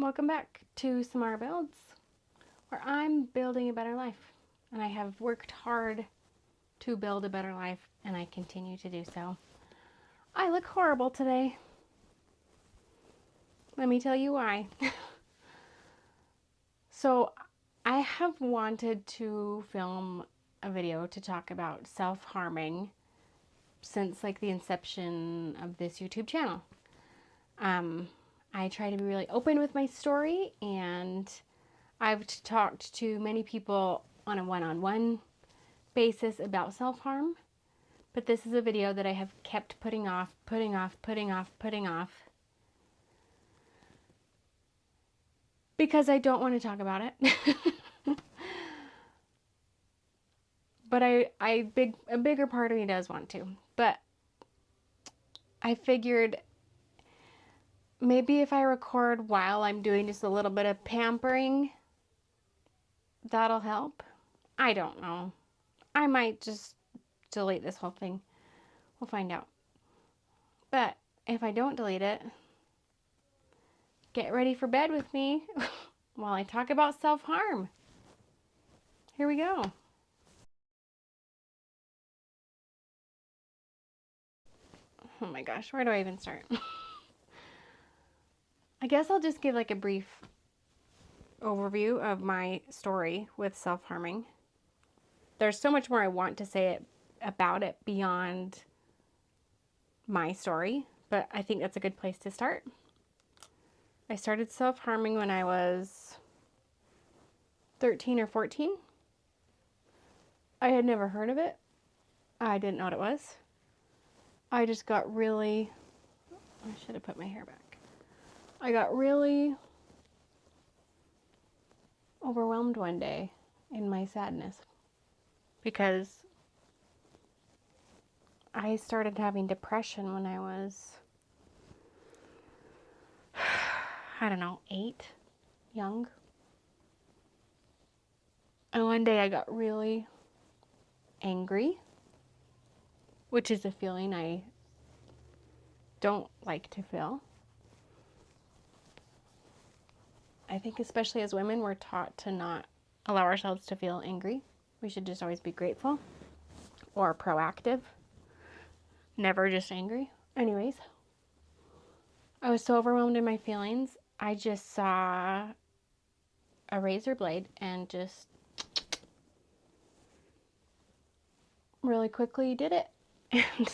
Welcome back to Samara Builds, where I'm building a better life. And I have worked hard to build a better life, and I continue to do so. I look horrible today. Let me tell you why. So, I have wanted to film a video to talk about self-harming since like the inception of this YouTube channel. I try to be really open with my story, and I've talked to many people on a one-on-one basis about self-harm, but this is a video that I have kept putting off because I don't want to talk about it. But a bigger part of me does want to. But I figured maybe if I record while I'm doing just a little bit of pampering, that'll help. I don't know. I might just delete this whole thing. We'll find out. But if I don't delete it, get ready for bed with me while I talk about self-harm. Here we go. Oh my gosh, where do I even start? I guess I'll just give like a brief overview of my story with self-harming. There's so much more I want to say about it beyond my story, but I think that's a good place to start. I started self-harming when I was 13 or 14. I had never heard of it. I didn't know what it was. I just got really, I should have put my hair back. I got really overwhelmed one day in my sadness because I started having depression when I was, I don't know, 8, young. And one day I got really angry, which is a feeling I don't like to feel. I think especially as women, we're taught to not allow ourselves to feel angry. We should just always be grateful or proactive, never just angry. Anyways, I was so overwhelmed in my feelings, I just saw a razor blade and just really quickly did it. And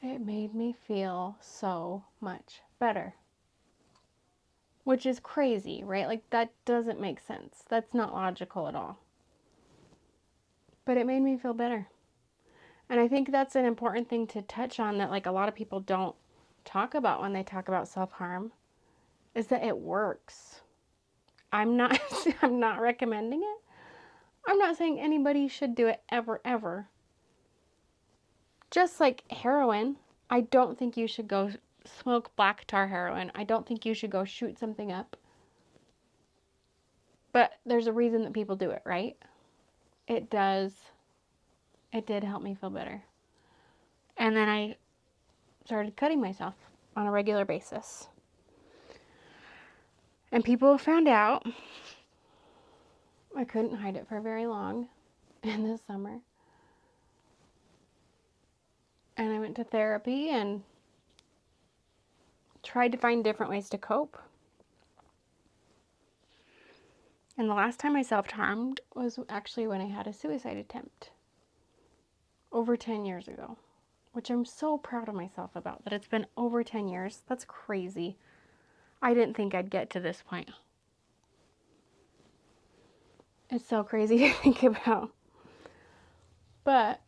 it made me feel so much better. Which is crazy, right? Like, that doesn't make sense. That's not logical at all. But it made me feel better. And I think that's an important thing to touch on that, like, a lot of people don't talk about when they talk about self-harm, is that it works. I'm not recommending it. I'm not saying anybody should do it ever. Just like heroin, I don't think you should go smoke black tar heroin. I don't think you should go shoot something up. But there's a reason that people do it, right? It did help me feel better. And then I started cutting myself on a regular basis. And people found out. I couldn't hide it for very long in the summer. And I went to therapy and tried to find different ways to cope. And the last time I self-harmed was actually when I had a suicide attempt over 10 years ago, which I'm so proud of myself about, that it's been over 10 years. That's crazy. I didn't think I'd get to this point. It's so crazy to think about. But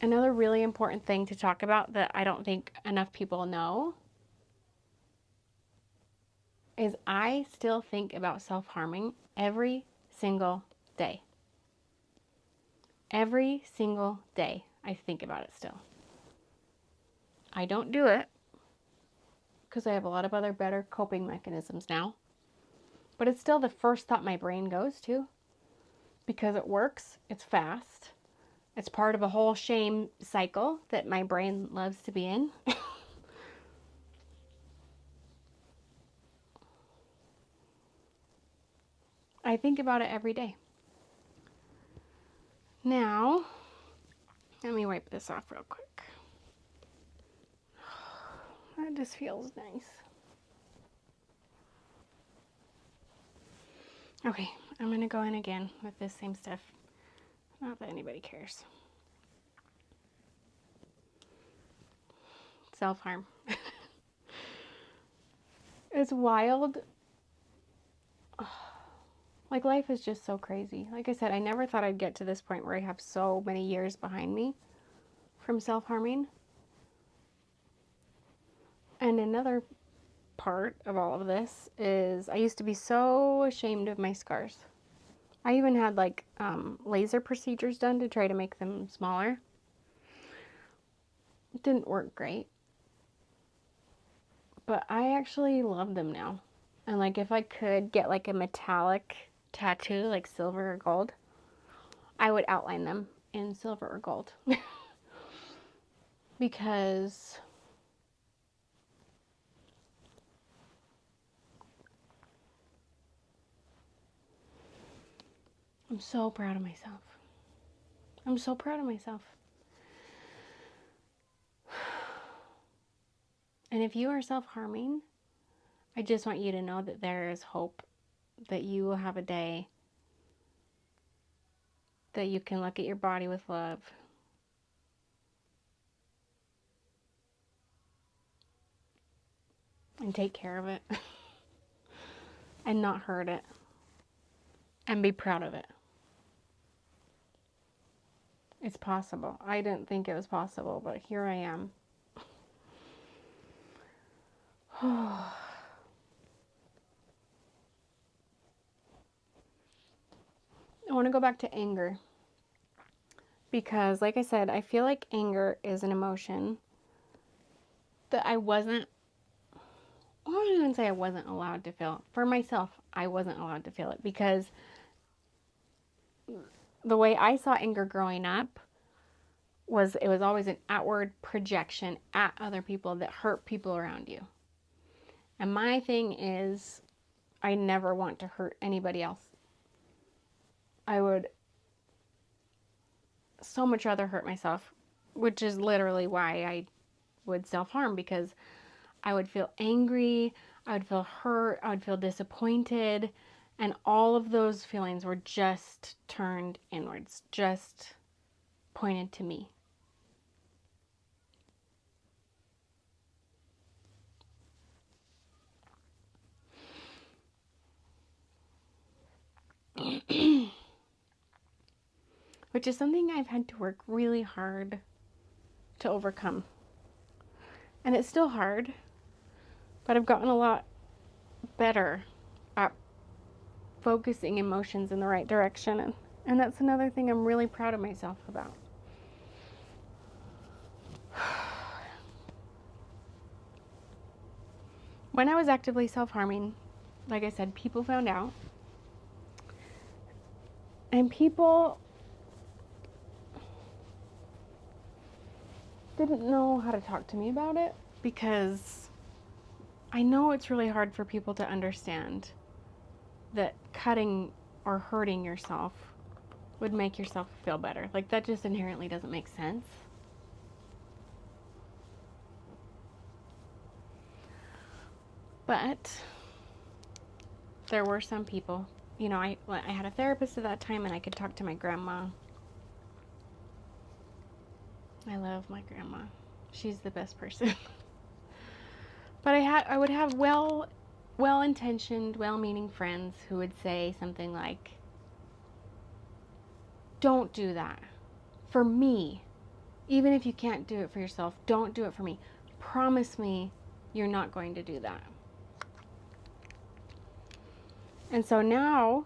another really important thing to talk about that I don't think enough people know is I still think about self-harming every single day. Every single day I think about it still. I don't do it because I have a lot of other better coping mechanisms now. But it's still the first thought my brain goes to because it works, it's fast, it's part of a whole shame cycle that my brain loves to be in. think about it every day. Now, let me wipe this off real quick. That just feels nice. Okay, I'm going to go in again with this same stuff. Not that anybody cares. Self-harm. It's wild. Like, life is just so crazy. Like I said, I never thought I'd get to this point where I have so many years behind me from self-harming. And another part of all of this is I used to be so ashamed of my scars. I even had like laser procedures done to try to make them smaller. It didn't work great. But I actually love them now. And like if I could get like a metallic tattoo, like silver or gold, I would outline them in silver or gold. Because I'm so proud of myself. I'm so proud of myself. And if you are self-harming, I just want you to know that there is hope, that you will have a day that you can look at your body with love. And take care of it. And not hurt it. And be proud of it. It's possible. I didn't think it was possible, but here I am. I want to go back to anger. Because, like I said, I feel like anger is an emotion that I wasn't even say I wasn't allowed to feel. For myself, I wasn't allowed to feel it because the way I saw anger growing up was it was always an outward projection at other people that hurt people around you. And my thing is, I never want to hurt anybody else. I would so much rather hurt myself, which is literally why I would self-harm, because I would feel angry, I would feel hurt, I would feel disappointed, and all of those feelings were just turned inwards, just pointed to me. Which is something I've had to work really hard to overcome. And it's still hard, but I've gotten a lot better at focusing emotions in the right direction. And that's another thing I'm really proud of myself about. When I was actively self-harming, like I said, people found out. And people didn't know how to talk to me about it, because I know it's really hard for people to understand that cutting or hurting yourself would make yourself feel better. Like, that just inherently doesn't make sense. But there were some people, you know, I had a therapist at that time, and I could talk to my grandma. I love my grandma. She's the best person. But I would have well-intentioned, well-meaning friends who would say something like, "Don't do that. For me. Even if you can't do it for yourself, don't do it for me. Promise me you're not going to do that." And so now,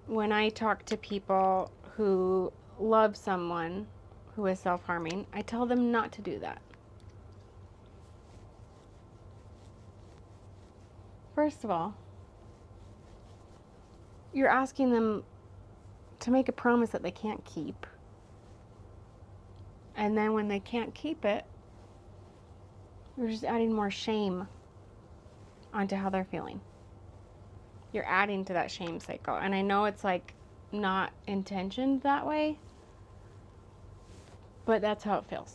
when I talk to people who love someone who is self-harming, I tell them not to do that. First of all, you're asking them to make a promise that they can't keep. And then when they can't keep it, you're just adding more shame onto how they're feeling. you're adding to that shame cycle. And I know it's like not intentioned that way, but that's how it feels.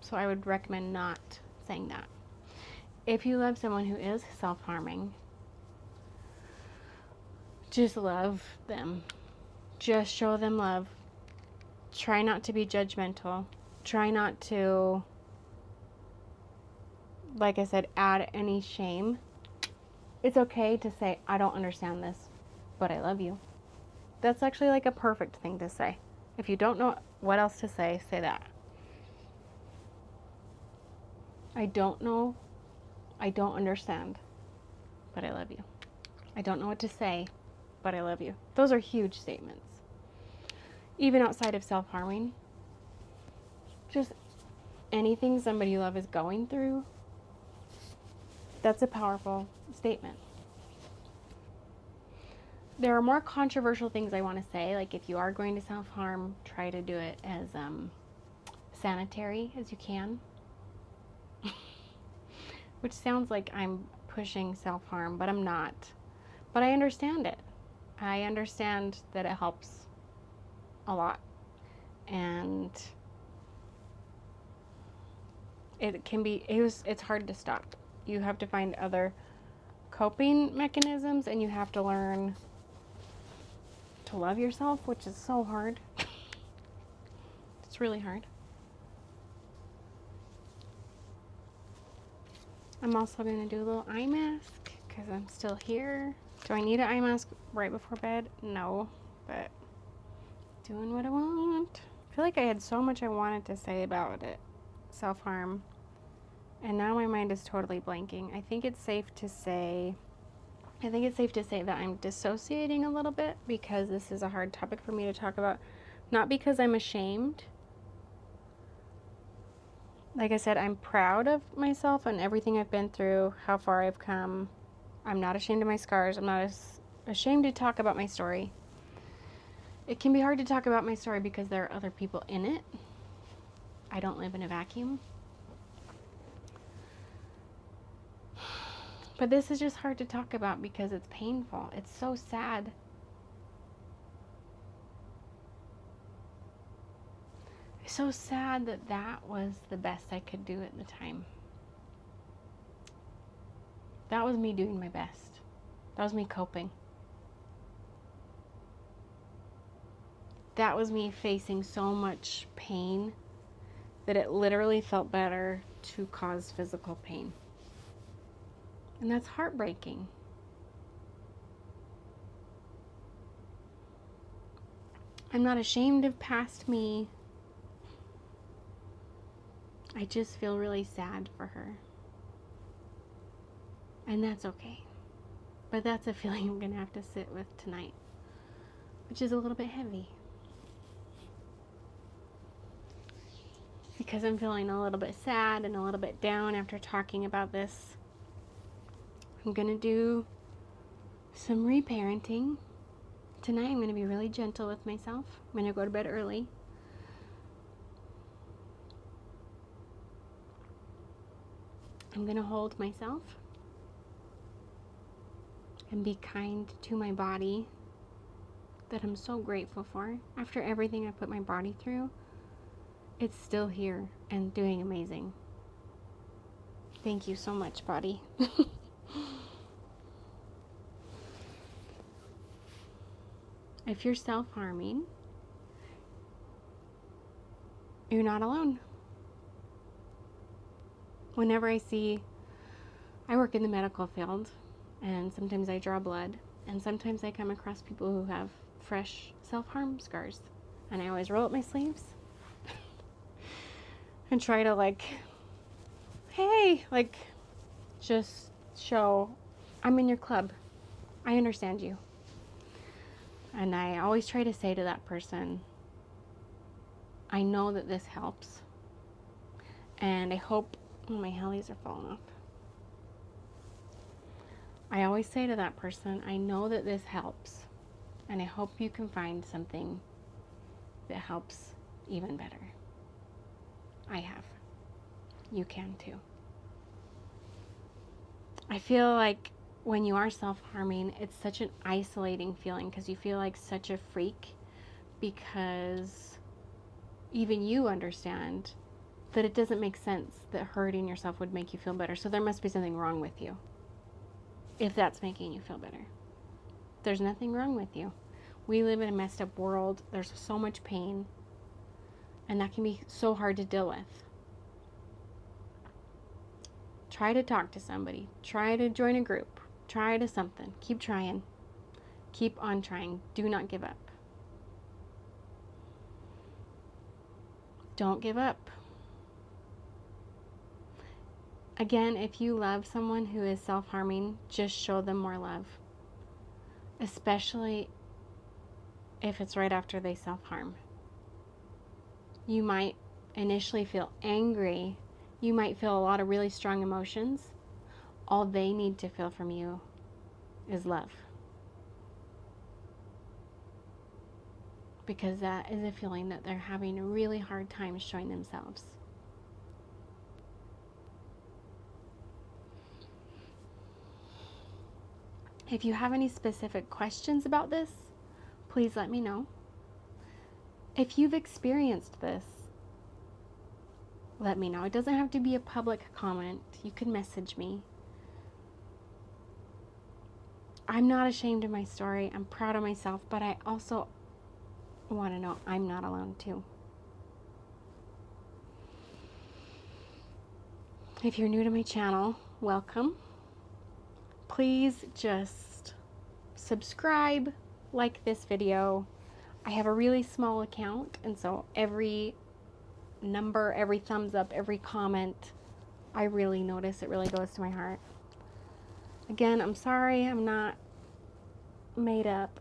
So I would recommend not saying that. If you love someone who is self-harming, just love them. Just show them love. Try not to be judgmental. Try not to, like I said, add any shame. It's okay to say, I don't understand this, but I love you. That's actually like a perfect thing to say. If you don't know what else to say that. I don't know, I don't understand, but I love you. I don't know what to say, but I love you. Those are huge statements. Even outside of self-harming, just anything somebody you love is going through, that's a powerful statement. There are more controversial things I want to say, like if you are going to self-harm, try to do it as sanitary as you can. Which sounds like I'm pushing self-harm, but I'm not. But I understand it. I understand that it helps a lot. And it's hard to stop. You have to find other coping mechanisms, and you have to learn to love yourself, which is so hard. It's really hard. I'm also going to do a little eye mask because I'm still here. Do I need an eye mask right before bed? No, but doing what I want. I feel like I had so much I wanted to say about it, self-harm, and now my mind is totally blanking. I think it's safe to say that I'm dissociating a little bit because this is a hard topic for me to talk about. Not because I'm ashamed. Like I said, I'm proud of myself and everything I've been through, how far I've come. I'm not ashamed of my scars. I'm not ashamed to talk about my story. It can be hard to talk about my story because there are other people in it. I don't live in a vacuum. But this is just hard to talk about because it's painful. It's so sad. It's so sad that that was the best I could do at the time. That was me doing my best. That was me coping. That was me facing so much pain that it literally felt better to cause physical pain. And that's heartbreaking. I'm not ashamed of past me. I just feel really sad for her. And that's okay. But that's a feeling I'm going to have to sit with tonight, which is a little bit heavy. Because I'm feeling a little bit sad and a little bit down after talking about this. I'm going to do some reparenting. Tonight I'm going to be really gentle with myself. I'm going to go to bed early. I'm going to hold myself and be kind to my body that I'm so grateful for. After everything I put my body through, it's still here and doing amazing. Thank you so much, body. If you're self-harming, you're not alone. Whenever I work in the medical field, and sometimes I draw blood, and sometimes I come across people who have fresh self-harm scars. And I always roll up my sleeves and try to hey, just show I'm in your club. I understand you. And I always try to say to that person, I know that this helps. And I hope, my hellies are falling off. I always say to that person, I know that this helps. And I hope you can find something that helps even better. I have. You can too. I feel like when you are self-harming, it's such an isolating feeling because you feel like such a freak, because even you understand that it doesn't make sense that hurting yourself would make you feel better. So there must be something wrong with you if that's making you feel better. There's nothing wrong with you. We live in a messed up world. There's so much pain, and that can be so hard to deal with. Try to talk to somebody. Try to join a group. Try to something. Keep trying. Keep on trying. Do not give up. Don't give up. Again, if you love someone who is self-harming, just show them more love. Especially if it's right after they self-harm. You might initially feel angry. You might feel a lot of really strong emotions. All they need to feel from you is love. Because that is a feeling that they're having a really hard time showing themselves. If you have any specific questions about this, please let me know. If you've experienced this, let me know. It doesn't have to be a public comment. You can message me. I'm not ashamed of my story. I'm proud of myself, but I also want to know I'm not alone too. If you're new to my channel, welcome. Please just subscribe, like this video. I have a really small account, and so every number, every thumbs up, every comment, I really notice. It really goes to my heart. Again, I'm sorry I'm not made up,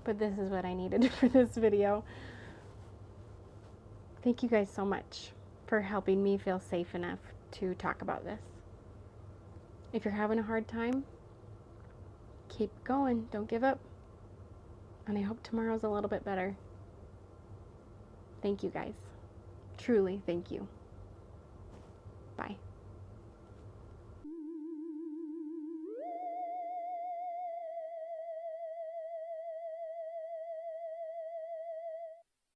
but this is what I needed for this video. Thank you guys so much for helping me feel safe enough to talk about this. If you're having a hard time, keep going. Don't give up. And I hope tomorrow's a little bit better. Thank you guys. Truly, thank you. Bye.